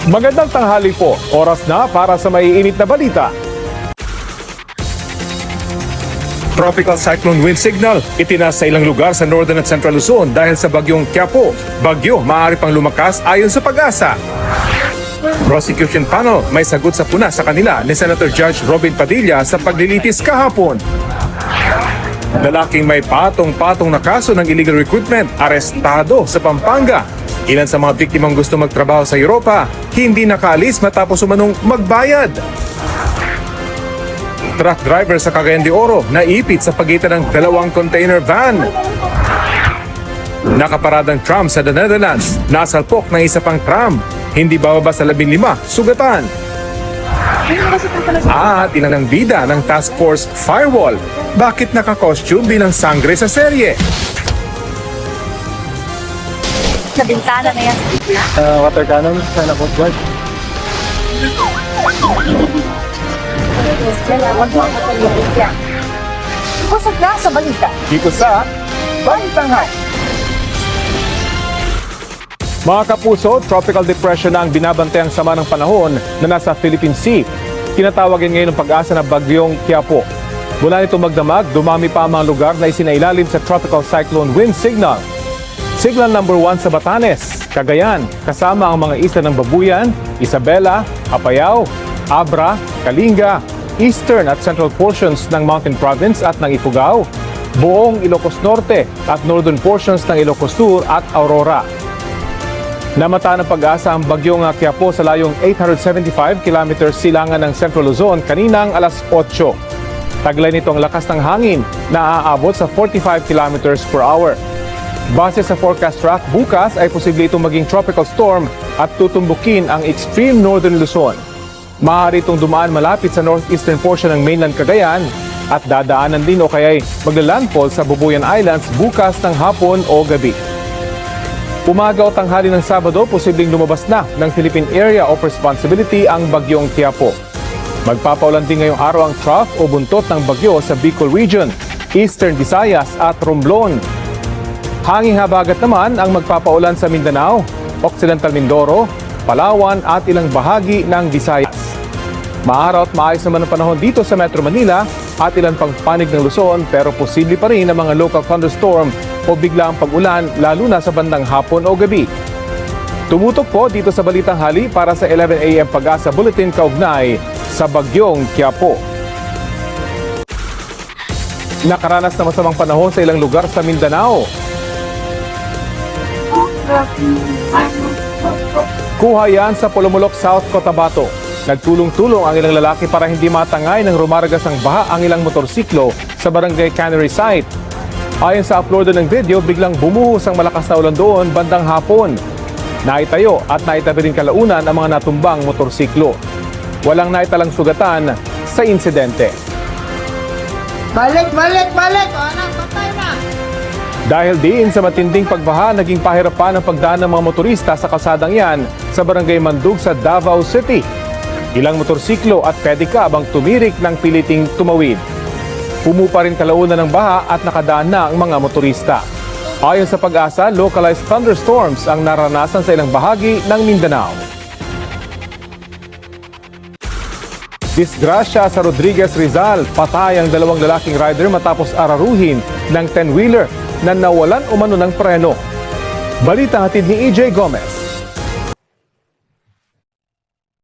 Magandang tanghali po. Oras na para sa maiinit na balita. Tropical cyclone wind signal itinaas sa ilang lugar sa northern at central Luzon dahil sa bagyong Quiapo. Bagyo maaari pang lumakas ayon sa Pag-asa. Prosecution panel may sagot sa puna sa kanila ni Senator Judge Robin Padilla sa paglilitis kahapon. Lalaking may patong-patong na kaso ng illegal recruitment, arestado sa Pampanga. Ilan sa mga biktimang gusto magtrabaho sa Europa, hindi nakaalis matapos umanong magbayad. Truck driver sa Cagayan de Oro naipit sa pagitan ng dalawang container van. Nakaparadang tram sa The Netherlands, nasalpok ng isa pang tram. Hindi bababa sa 15 sugatan. At ilang ng bida ng Task Force Firewall. Bakit naka-costume bilang sangre sa serye? Sa bintana na yan. Water cannon, sana po dyan. Kusog na sa balita. Dito sa Bantangan. Mga kapuso, tropical depression na ang binabantayang sama ng panahon na nasa Philippine Sea. Tinatawagin ngayon ng Pag-asa na bagyong Quiapo. Mula nito magdamag, dumami pa ang mga lugar na isinailalim sa tropical cyclone wind signal. Signal number 1 sa Batanes, Cagayan, kasama ang mga isla ng Babuyan, Isabela, Apayao, Abra, Kalinga, eastern at central portions ng Mountain Province at ng Ifugao, buong Ilocos Norte at northern portions ng Ilocos Sur at Aurora. Namata ng Pag-asa ang bagyong Quiapo sa layong 875 km silangan ng Central Luzon kaninang alas 8. Taglay nito ang lakas ng hangin na aabot sa 45 km per hour. Base sa forecast track, bukas ay posible itong maging tropical storm at tutumbukin ang extreme northern Luzon. Maaari itong dumaan malapit sa northeastern portion ng mainland Cagayan at dadaanan din o kaya'y maglalandfall sa Bubuyan Islands bukas ng hapon o gabi. Umaga o tanghali ng Sabado, posibleng lumabas na ng Philippine Area of Responsibility ang bagyong Quiapo. Magpapaulan din ngayong araw ang trough o buntot ng bagyo sa Bicol Region, Eastern Visayas at Romblon. Hanging habagat naman ang magpapaulan sa Mindanao, Occidental Mindoro, Palawan at ilang bahagi ng Visayas. Maaraw at maayos naman ang panahon dito sa Metro Manila at ilan pang panig ng Luzon pero posible pa rin ang mga local thunderstorm o biglaang pag-ulan lalo na sa bandang hapon o gabi. Tumutok po dito sa Balitang Hali para sa 11 AM Pag-asa Bulletin kaugnay sa bagyong Quiapo. Nakaranas na masamang panahon sa ilang lugar sa Mindanao. Kuha yan sa Polomolok South, Cotabato. Nagtulong-tulong ang ilang lalaki para hindi matangay ng rumaragas ang baha ang ilang motorsiklo sa barangay Cannery Site. Ayon sa upload ng video, biglang bumuhos ang malakas na ulan doon bandang hapon. Naitayo at naitabi rin kalaunan ang mga natumbang motorsiklo. Walang naitalang sugatan sa insidente. Balik! Anak, patay na! Dahil din sa matinding pagbaha, naging pahirapan ang pagdaan ng mga motorista sa kalsadang yan sa barangay Mandug sa Davao City. Ilang motorsiklo at pedicab ang tumirik ng piliting tumawid. Pumupa rin kalaunan ng baha at nakadaan na ang mga motorista. Ayon sa Pag-asa, localized thunderstorms ang naranasan sa ilang bahagi ng Mindanao. Disgrasya sa Rodriguez, Rizal. Patay ang dalawang lalaking rider matapos araruhin ng 10-wheeler na nawalan umano ng preno. Balita hatid ni EJ Gomez.